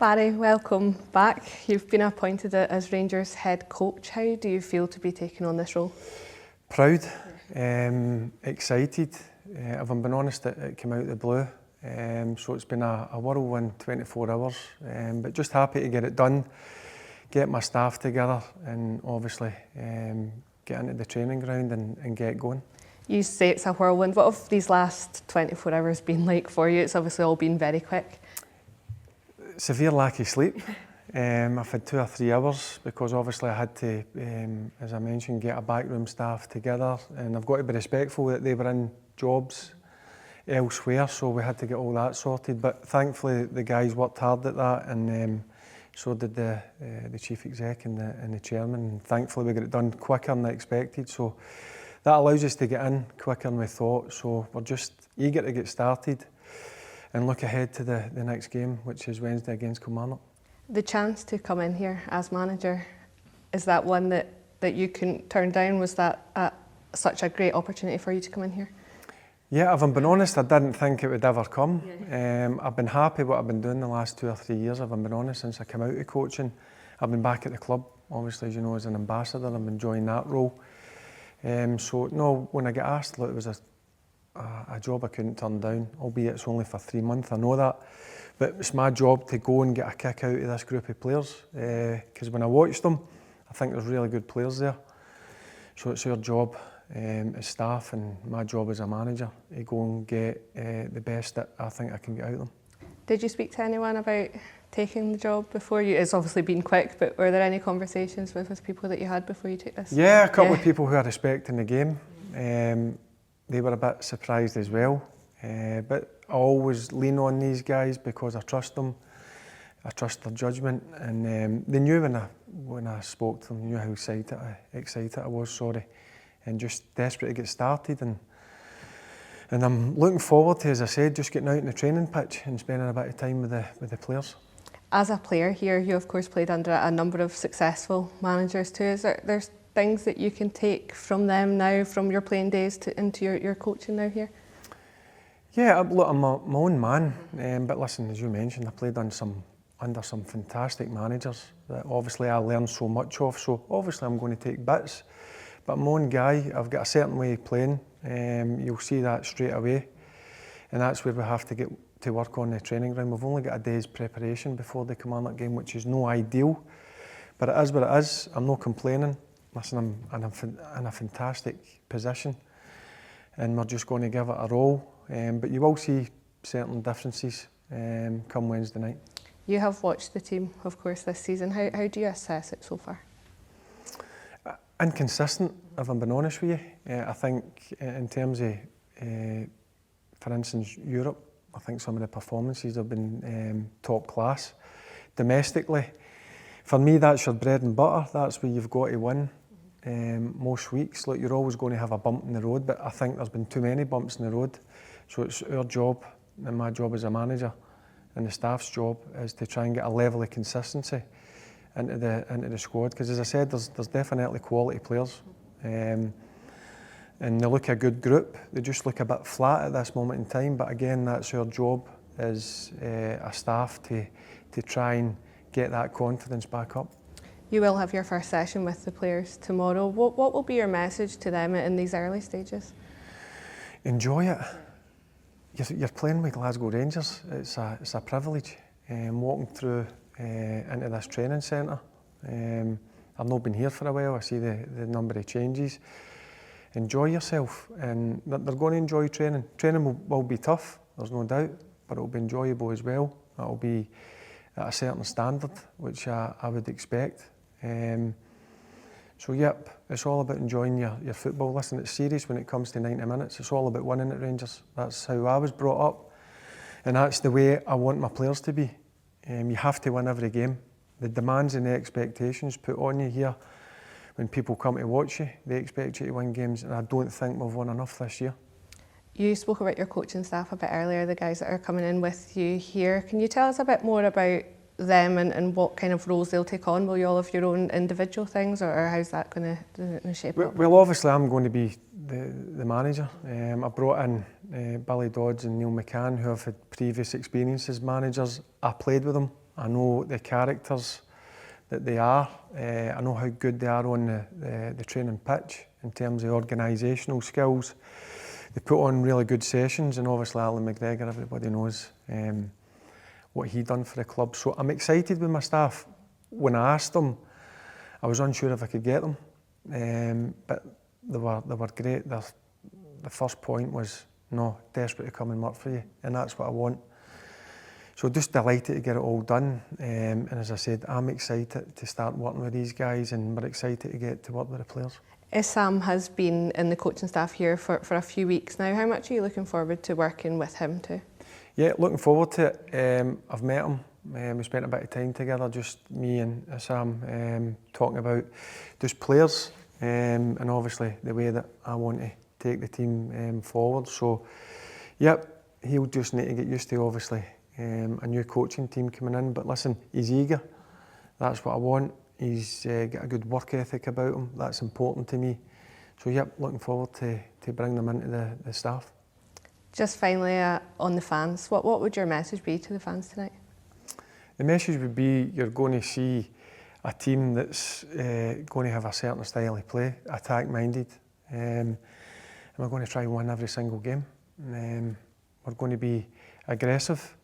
Barry, welcome back. You've been appointed as Rangers head coach. How do you feel to be taking on this role? Proud, excited. If I'm being honest, it came out of the blue. So it's been a whirlwind 24 hours, but just happy to get it done, get my staff together and obviously get into the training ground and get going. You say it's a whirlwind. What have these last 24 hours been like for you? It's obviously all been very quick. Severe lack of sleep. I've had 2 or 3 hours because obviously I had to, as I mentioned, get a backroom staff together, and I've got to be respectful that they were in jobs elsewhere, so we had to get all that sorted. But thankfully the guys worked hard at that, and so did the chief exec and the chairman. And thankfully we got it done quicker than I expected, so that allows us to get in quicker than we thought. So we're just eager to get started and look ahead to the next game, which is Wednesday against Kilmarnock. The chance to come in here as manager, is that one that you couldn't turn down? Was that such a great opportunity for you to come in here? Yeah, if I'm being honest, I didn't think it would ever come. I've been happy what I've been doing the last 2 or 3 years, if I'm being honest, since I came out of coaching. I've been back at the club, obviously, as you know, as an ambassador. I'm enjoying that role. So, no, when I get asked, look, it was a job I couldn't turn down, albeit it's only for 3 months, I know that. But it's my job to go and get a kick out of this group of players. Because when I watched them, I think there's really good players there. So it's our job as staff and my job as a manager to go and get the best that I think I can get out of them. Did you speak to anyone about taking the job before you? It's obviously been quick, but were there any conversations with people that you had before you took this? Yeah, a couple of people who are respecting the game. They were a bit surprised as well. But I always lean on these guys because I trust them. I trust their judgment, and they knew when I spoke to them, knew how excited I was, and just desperate to get started. And I'm looking forward to, as I said, just getting out in the training pitch and spending a bit of time with the players. As a player here, you of course played under a number of successful managers too. Is there's things that you can take from them now, from your playing days into your coaching now here? Yeah, look, I'm my own man, but listen, as you mentioned, I played under some fantastic managers that obviously I learned so much of, so obviously I'm going to take bits. But I'm my own guy, I've got a certain way of playing, you'll see that straight away, and that's where we have to get to work on the training ground. We've only got a day's preparation before the Kilmarnock game, which is no ideal, but it is what it is. I'm not complaining. Listen, I'm in a fantastic position, and we're just going to give it a roll. But you will see certain differences come Wednesday night. You have watched the team, of course, this season. How do you assess it so far? Inconsistent, if I'm being honest with you. I think in terms of, for instance, Europe, I think some of the performances have been top class. Domestically, for me, that's your bread and butter. That's where you've got to win. Most weeks, look, you're always going to have a bump in the road, but I think there's been too many bumps in the road. So it's our job, and my job as a manager, and the staff's job is to try and get a level of consistency into the squad. Because as I said, there's definitely quality players, and they look a good group. They just look a bit flat at this moment in time. But again, that's our job as a staff to try and get that confidence back up. You will have your first session with the players tomorrow. What will be your message to them in these early stages? Enjoy it. You're playing with Glasgow Rangers. It's a privilege walking through into this training centre. I've not been here for a while. I see the number of changes. Enjoy yourself, and they're going to enjoy training. Training will be tough, there's no doubt, but it'll be enjoyable as well. It'll be at a certain standard, which I would expect. So yep, it's all about enjoying your football. Listen, it's serious when it comes to 90 minutes. It's all about winning at Rangers. That's how I was brought up, and that's the way I want my players to be. You have to win every game. The demands and the expectations put on you here, when people come to watch you, they expect you to win games, and I don't think we've won enough this year. You spoke about your coaching staff a bit earlier, the guys that are coming in with you here. Can you tell us a bit more about them and what kind of roles they'll take on? Will you all have your own individual things, or how's that going to shape up? Well, obviously I'm going to be the manager. I brought in Billy Dodds and Neil McCann, who have had previous experience as managers. I played with them I know the characters that they are. I know how good they are on the training pitch in terms of organisational skills. They put on really good sessions, and obviously Alan McGregor, everybody knows what he done for the club. So I'm excited with my staff. When I asked them, I was unsure if I could get them, but they were great. The first point was, no, desperate to come and work for you, and that's what I want. So just delighted to get it all done, and as I said, I'm excited to start working with these guys, and we're excited to get to work with the players. Sam has been in the coaching staff here for a few weeks now. How much are you looking forward to working with him too? Yeah, looking forward to it. I've met him. We spent a bit of time together, just me and Sam, talking about just players, and obviously the way that I want to take the team forward. So, yep, he'll just need to get used to obviously a new coaching team coming in. But listen, he's eager. That's what I want. He's got a good work ethic about him. That's important to me. So, yep, looking forward to bring them into the staff. Just finally, on the fans, what would your message be to the fans tonight? The message would be you're going to see a team that's going to have a certain style of play, attack-minded, and we're going to try and win every single game. We're going to be aggressive,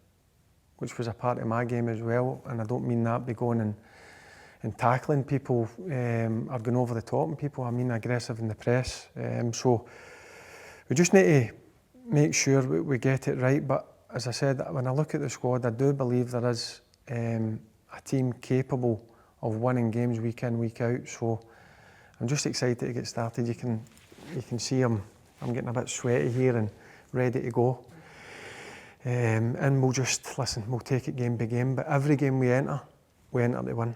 which was a part of my game as well, and I don't mean that by going and tackling people or going over the top on people. I mean aggressive in the press. So we just need to make sure we get it right. But as I said, when I look at the squad, I do believe there is a team capable of winning games week in, week out. So I'm just excited to get started. You can see I'm getting a bit sweaty here and ready to go. And we'll just, listen, we'll take it game by game. But every game we enter to win.